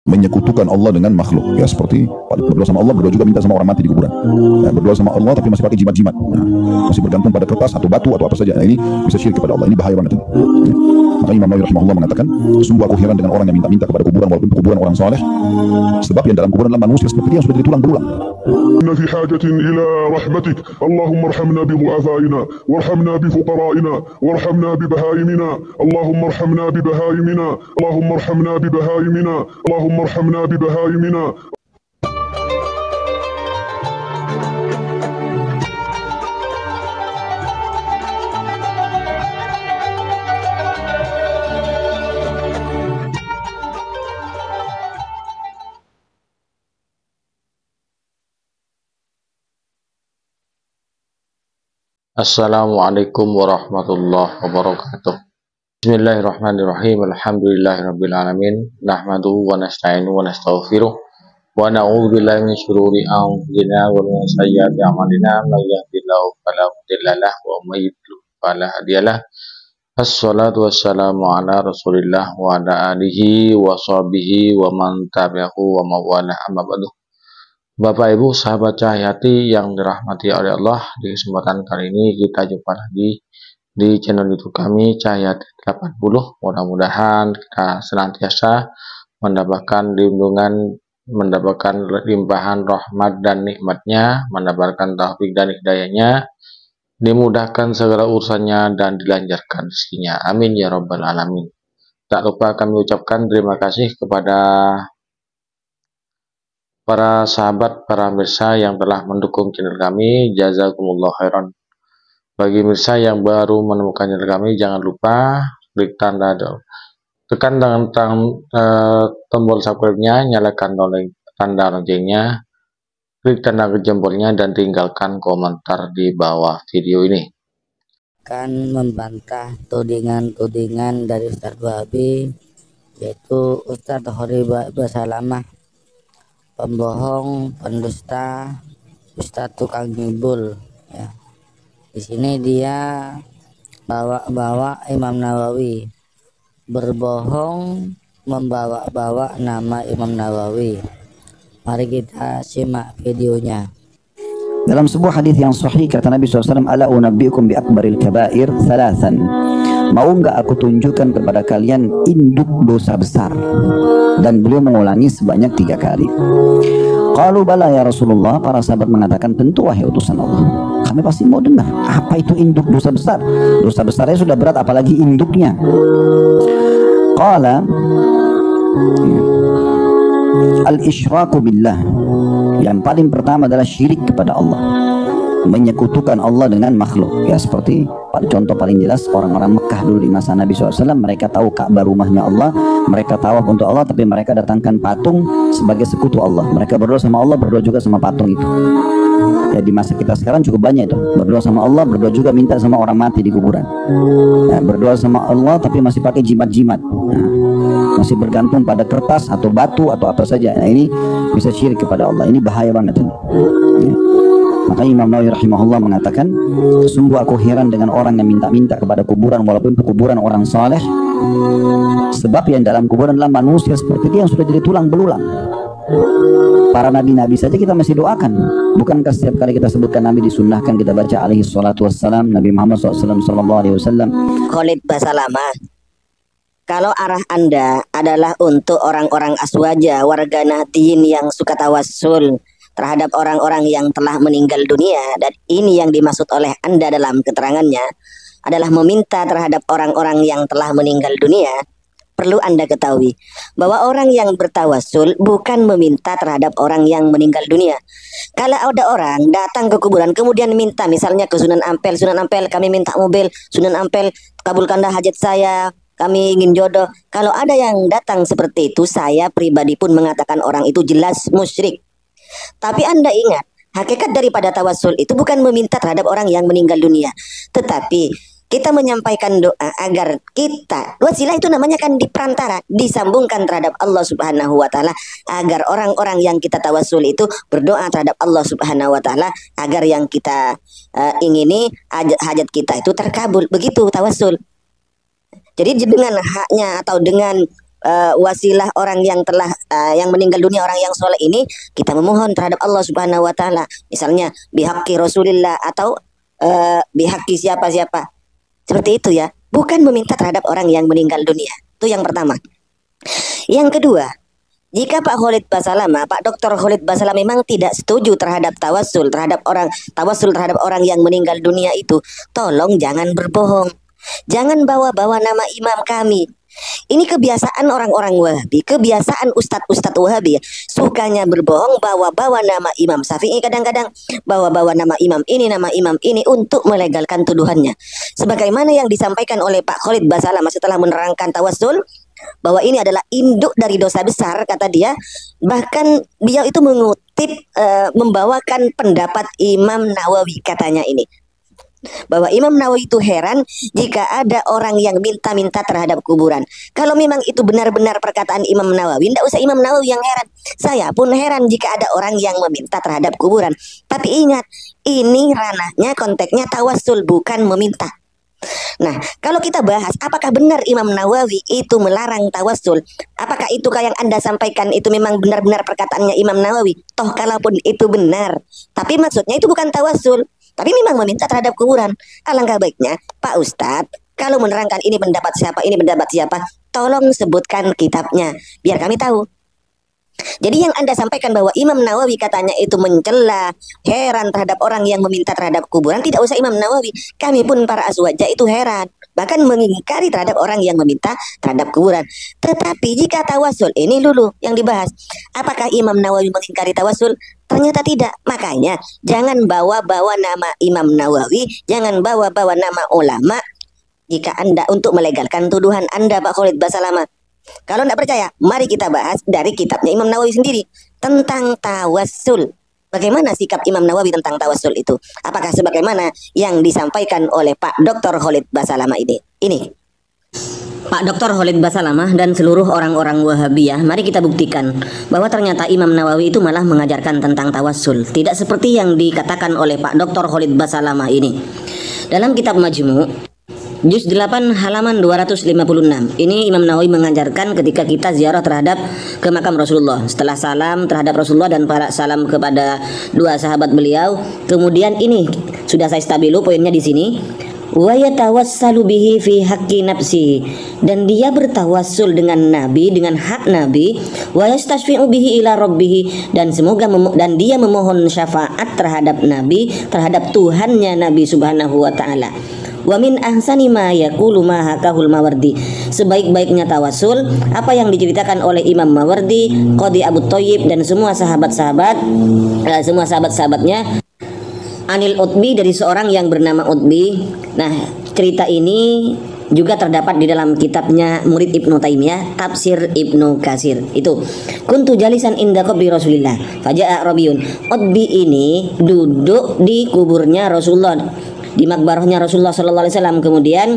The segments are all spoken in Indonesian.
menyekutukan Allah dengan makhluk, ya seperti berdoa sama Allah, berdoa juga minta sama orang mati di kuburan, ya, berdoa sama Allah tapi masih pakai jimat-jimat, masih bergantung pada kertas atau batu atau apa saja. Nah, ini bisa syirik kepada Allah, ini bahaya banget ini. Maka Imam Nawawi rahimahullah mengatakan, sungguh aku heran dengan orang yang minta-minta kepada kuburan walaupun kuburan orang soleh, sebab yang dalam kuburan adalah manusia seperti dia yang sudah jadi tulang belulang. إن في حاجة إلى رحمتك اللهم ارحمنا بضعفائنا وارحمنا بفقرائنا وارحمنا ببهائمنا اللهم ارحمنا ببهائمنا اللهم ارحمنا ببهائمنا اللهم ارحمنا ببهائمنا. Assalamualaikum warahmatullahi wabarakatuh. Bismillahirrahmanirrahim. Alhamdulillahirrabbilalamin. Nahmaduhu wa nasta'inu wa nastaghfiruh. Wa na'udzu billahi min syururi anfusina wa min sayyiati a'malina. May yahdihillahu fala mudilla lahu wa may yudlil fala hadiyalah. Assalatu wassalamu ala Rasulillah wa ala alihi wa sahbihi wa man tabi'ahu wa mawala amma ba'du. Bapak Ibu sahabat Cahyati yang dirahmati oleh Allah, di kesempatan kali ini kita jumpa lagi di channel YouTube kami Cahyati 80. Mudah-mudahan kita senantiasa mendapatkan lindungan, mendapatkan limpahan rahmat dan nikmatnya, mendapatkan taufik dan hidayahnya, dimudahkan segala urusannya dan dilancarkan rezekinya. Amin ya rabbal alamin. Tak lupa kami ucapkan terima kasih kepada para sahabat, para mirsa yang telah mendukung channel kami. Jazakumullah khairan. Bagi mirsa yang baru menemukan channel kami, jangan lupa klik tekan tombol subscribe-nya, nyalakan tanda loncengnya, klik tanda jempolnya, dan tinggalkan komentar di bawah video ini. Akan membantah tudingan-tudingan dari Ustadz Wahabi, yaitu Ustadz Khori Basalamah, pembohong, pendusta, Ustadz tukang ngibul. Ya. Di sini dia bawa Imam Nawawi, berbohong, membawa-bawa nama Imam Nawawi. Mari kita simak videonya. Dalam sebuah hadis yang sahih kata Nabi SAW, ala unabbiukum bi akbaril kabair thalathan. Mau enggak aku tunjukkan kepada kalian induk dosa besar? Dan beliau mengulangi sebanyak 3 kali. Qalu bala ya Rasulullah. Para sahabat mengatakan, tentu wahai utusan Allah, kami pasti mau dengar apa itu induk dosa besar. Dosa besarnya sudah berat, apalagi induknya. Qala al-isyraku billah. Yang paling pertama adalah syirik kepada Allah, menyekutukan Allah dengan makhluk. Ya seperti contoh paling jelas orang-orang Mekah dulu di masa Nabi SAW. Mereka tahu Ka'bah rumahnya Allah, mereka tawaf untuk Allah, tapi mereka datangkan patung sebagai sekutu Allah. Mereka berdoa sama Allah, berdoa juga sama patung itu. Ya di masa kita sekarang cukup banyak itu, berdoa sama Allah, berdoa juga minta sama orang mati di kuburan. Ya, berdoa sama Allah tapi masih pakai jimat-jimat, masih bergantung pada kertas atau batu atau apa saja. Nah ini bisa syirik kepada Allah, ini bahaya banget ini. Ya. Maka Imam Nawawi rahimahullah mengatakan, sungguh aku heran dengan orang yang minta-minta kepada kuburan walaupun kuburan orang saleh, sebab yang dalam kuburan adalah manusia seperti dia yang sudah jadi tulang belulang. Para nabi-nabi saja kita masih doakan. Bukankah setiap kali kita sebutkan nabi disunnahkan kita baca alaihi salatu wassalam, Nabi Muhammad SAW sallallahu alaihi wasallam. Khalid Basalamah, kalau arah Anda adalah untuk orang-orang aswaja, warga Nahdien yang suka tawassul terhadap orang-orang yang telah meninggal dunia, dan ini yang dimaksud oleh Anda dalam keterangannya adalah meminta terhadap orang-orang yang telah meninggal dunia, perlu Anda ketahui bahwa orang yang bertawassul bukan meminta terhadap orang yang meninggal dunia. Kalau ada orang datang ke kuburan kemudian minta, misalnya ke Sunan Ampel, Sunan Ampel kami minta mobil, Sunan Ampel kabulkanlah hajat saya, kami ingin jodoh. Kalau ada yang datang seperti itu, saya pribadi pun mengatakan orang itu jelas musyrik. Tapi Anda ingat, hakikat daripada tawassul itu bukan meminta terhadap orang yang meninggal dunia, tetapi kita menyampaikan doa agar kita, wasilah itu namanya kan di perantara, disambungkan terhadap Allah Subhanahu wa taala, agar orang-orang yang kita tawassul itu berdoa terhadap Allah Subhanahu wa taala agar yang kita ingini hajat kita itu terkabul. Begitu tawassul. Jadi dengan haknya atau dengan wasilah orang yang telah yang meninggal dunia, orang yang soleh ini, kita memohon terhadap Allah Subhanahu wa taala, misalnya bihaqqi Rasulillah atau bihaqqi siapa-siapa. Seperti itu ya, bukan meminta terhadap orang yang meninggal dunia. Itu yang pertama. Yang kedua, jika Pak Khalid Basalamah, Pak Dr. Khalid Basalamah memang tidak setuju terhadap tawasul terhadap orang yang meninggal dunia itu, tolong jangan berbohong. Jangan bawa-bawa nama imam kami. Ini kebiasaan orang-orang Wahabi, kebiasaan ustadz-ustadz Wahabi, sukanya berbohong, bawa-bawa nama Imam Syafi'i, kadang-kadang bawa-bawa nama imam ini untuk melegalkan tuduhannya. Sebagaimana yang disampaikan oleh Pak Khalid Basalamah setelah menerangkan tawasul, bahwa ini adalah induk dari dosa besar, kata dia. Bahkan beliau itu mengutip membawakan pendapat Imam Nawawi, katanya ini, bahwa Imam Nawawi itu heran jika ada orang yang minta-minta terhadap kuburan. Kalau memang itu benar-benar perkataan Imam Nawawi, tidak usah Imam Nawawi yang heran. Saya pun heran jika ada orang yang meminta terhadap kuburan. Tapi ingat, ini ranahnya, konteksnya tawasul, bukan meminta. Nah, kalau kita bahas apakah benar Imam Nawawi itu melarang tawasul, apakah itu kayak yang Anda sampaikan itu memang benar-benar perkataannya Imam Nawawi? Toh kalaupun itu benar, tapi maksudnya itu bukan tawasul, tapi memang meminta terhadap kuburan. Alangkah baiknya Pak Ustadz, kalau menerangkan ini pendapat siapa, tolong sebutkan kitabnya biar kami tahu. Jadi yang Anda sampaikan bahwa Imam Nawawi katanya itu mencela, heran terhadap orang yang meminta terhadap kuburan, tidak usah Imam Nawawi, kami pun para aswaja itu heran, bahkan mengingkari terhadap orang yang meminta terhadap kuburan. Tetapi jika tawasul ini dulu yang dibahas, apakah Imam Nawawi mengingkari tawasul? Ternyata tidak. Makanya jangan bawa-bawa nama Imam Nawawi, jangan bawa-bawa nama ulama jika Anda untuk melegalkan tuduhan Anda, Pak Khalid Basalamah. Kalau tidak percaya, mari kita bahas dari kitabnya Imam Nawawi sendiri tentang tawasul. Bagaimana sikap Imam Nawawi tentang tawasul itu? Apakah sebagaimana yang disampaikan oleh Pak Dr. Khalid Basalamah ini? Pak Dr. Khalid Basalamah dan seluruh orang-orang Wahabiyah, mari kita buktikan bahwa ternyata Imam Nawawi itu malah mengajarkan tentang tawasul, tidak seperti yang dikatakan oleh Pak Dr. Khalid Basalamah ini. Dalam kitab Majmu' Juz 8 halaman 256. Ini Imam Nawawi mengajarkan ketika kita ziarah terhadap ke makam Rasulullah, setelah salam terhadap Rasulullah dan para salam kepada dua sahabat beliau. Kemudian ini sudah saya stabilu poinnya di sini. Wa yatawassalu bihi fi haqqi nafsi, dan dia bertawassul dengan Nabi, dengan hak Nabi. Wa yastashfi'u bihi ila rabbih, dan semoga dan dia memohon syafaat terhadap Nabi, terhadap Tuhannya Nabi Subhanahu wa taala. Wa min ahsani ma yaqulu ma hakahul Mawardi, sebaik-baiknya tawasul apa yang diceritakan oleh Imam Mawardi, Qadi Abu Thayyib dan semua sahabat-sahabatnya Anil Utbi, dari seorang yang bernama Utbi. Nah, cerita ini juga terdapat di dalam kitabnya murid Ibnu Taimiyah, Tafsir Ibnu Katsir. Itu kuntu jalisan inda qabri Rasulillah faja'a Rabiun. Utbi ini duduk di kuburnya Rasulullah, di makbarahnya Rasulullah sallallahu alaihi wasallam. Kemudian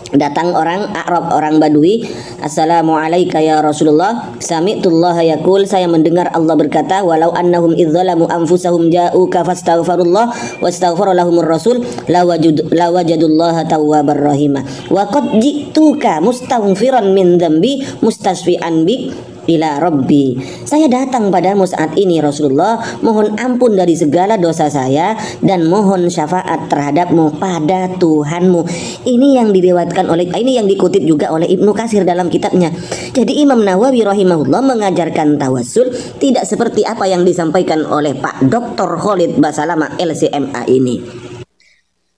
datang orang Arab, orang Badui. Assalamualaikum ya Rasulullah, sami'tullaha yaqul, saya mendengar Allah berkata, walau annahum idzalamu anfusahum ja'uka fastaghfirullah wastaghfara lahumur rasul lawajadullaha tawwabar rahimah wa qad ji'tuka mustaghfiran min dzambi mustasfi'an bik ila Rabbi. Saya datang padamu saat ini Rasulullah, mohon ampun dari segala dosa saya dan mohon syafaat terhadapmu pada Tuhanmu. Ini yang diriwayatkan ini yang dikutip juga oleh Ibnu Katsir dalam kitabnya. Jadi Imam Nawawi rahimahullah mengajarkan tawassul tidak seperti apa yang disampaikan oleh Pak Dr. Khalid Basalamah LCMA ini.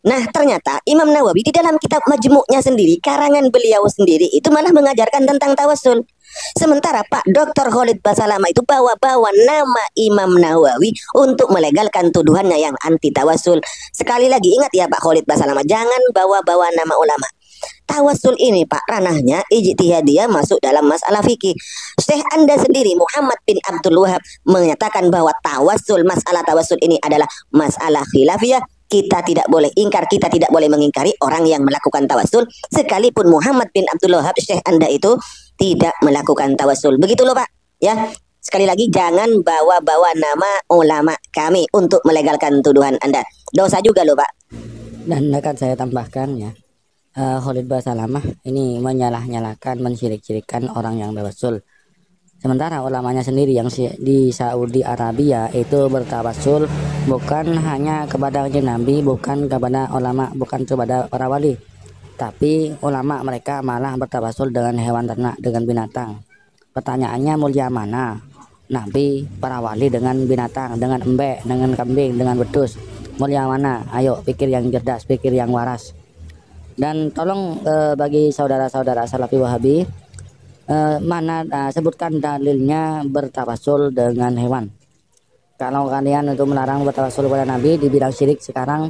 Nah, ternyata Imam Nawawi di dalam kitab Majmu'nya sendiri, karangan beliau sendiri, itu malah mengajarkan tentang tawassul. Sementara Pak Dr. Khalid Basalamah itu bawa-bawa nama Imam Nawawi untuk melegalkan tuduhannya yang anti tawasul. Sekali lagi ingat ya Pak Khalid Basalamah, jangan bawa-bawa nama ulama. Tawasul ini Pak, ranahnya ijtihadiyah, masuk dalam masalah fikih. Syekh Anda sendiri Muhammad bin Abdul Wahab menyatakan bahwa masalah tawasul ini adalah masalah khilafiyah. Kita tidak boleh ingkar, kita tidak boleh mengingkari orang yang melakukan tawasul, sekalipun Muhammad bin Abdul Wahab Syekh Anda itu tidak melakukan tawasul. Begitu loh Pak ya. Sekali lagi, jangan bawa-bawa nama ulama kami untuk melegalkan tuduhan Anda. Dosa juga loh Pak. Dan akan saya tambahkan ya, Khalid Basalamah ini menyalah-nyalahkan, mensyirik-syirikkan orang yang tawasul. Sementara ulamanya sendiri yang di Saudi Arabia itu bertawasul bukan hanya kepada Nabi, bukan kepada ulama, bukan kepada para wali, tapi ulama mereka malah bertawasul dengan hewan ternak, dengan binatang. Pertanyaannya, mulia mana? Nabi, para wali dengan binatang, dengan embek, dengan kambing, dengan wedus. Mulia mana? Ayo pikir yang cerdas, pikir yang waras. Dan tolong bagi saudara-saudara Salafi Wahabi, sebutkan dalilnya bertawasul dengan hewan. Kalau kalian itu melarang bertawasul kepada Nabi di bidang syirik, sekarang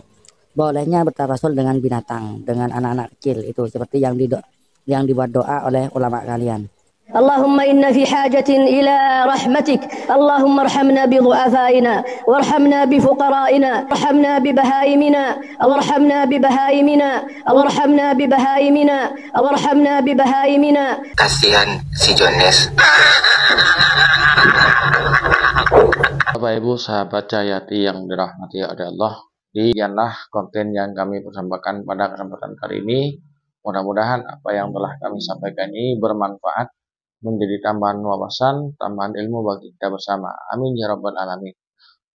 bolehnya bertawasul dengan binatang, dengan anak-anak kecil, itu seperti yang dibuat doa oleh ulama kalian. اللهم إنا في حاجة إلى رحمتك اللهم ارحمنا بضعفائنا وارحمنا بفقرائنا وارحمنا ببهائمنا وارحمنا ببهائمنا وارحمنا ببهائمنا وارحمنا ببهائمنا. Kasihan si Jones. Bapak Ibu sahabat Cahayati yang dirahmati oleh Allah, demikianlah konten yang kami persembahkan pada kesempatan kali ini. Mudah-mudahan apa yang telah kami sampaikan ini bermanfaat, menjadi tambahan wawasan, tambahan ilmu bagi kita bersama. Amin ya rabbal alamin.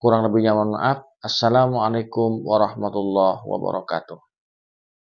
Kurang lebihnya mohon maaf. Assalamualaikum warahmatullahi wabarakatuh.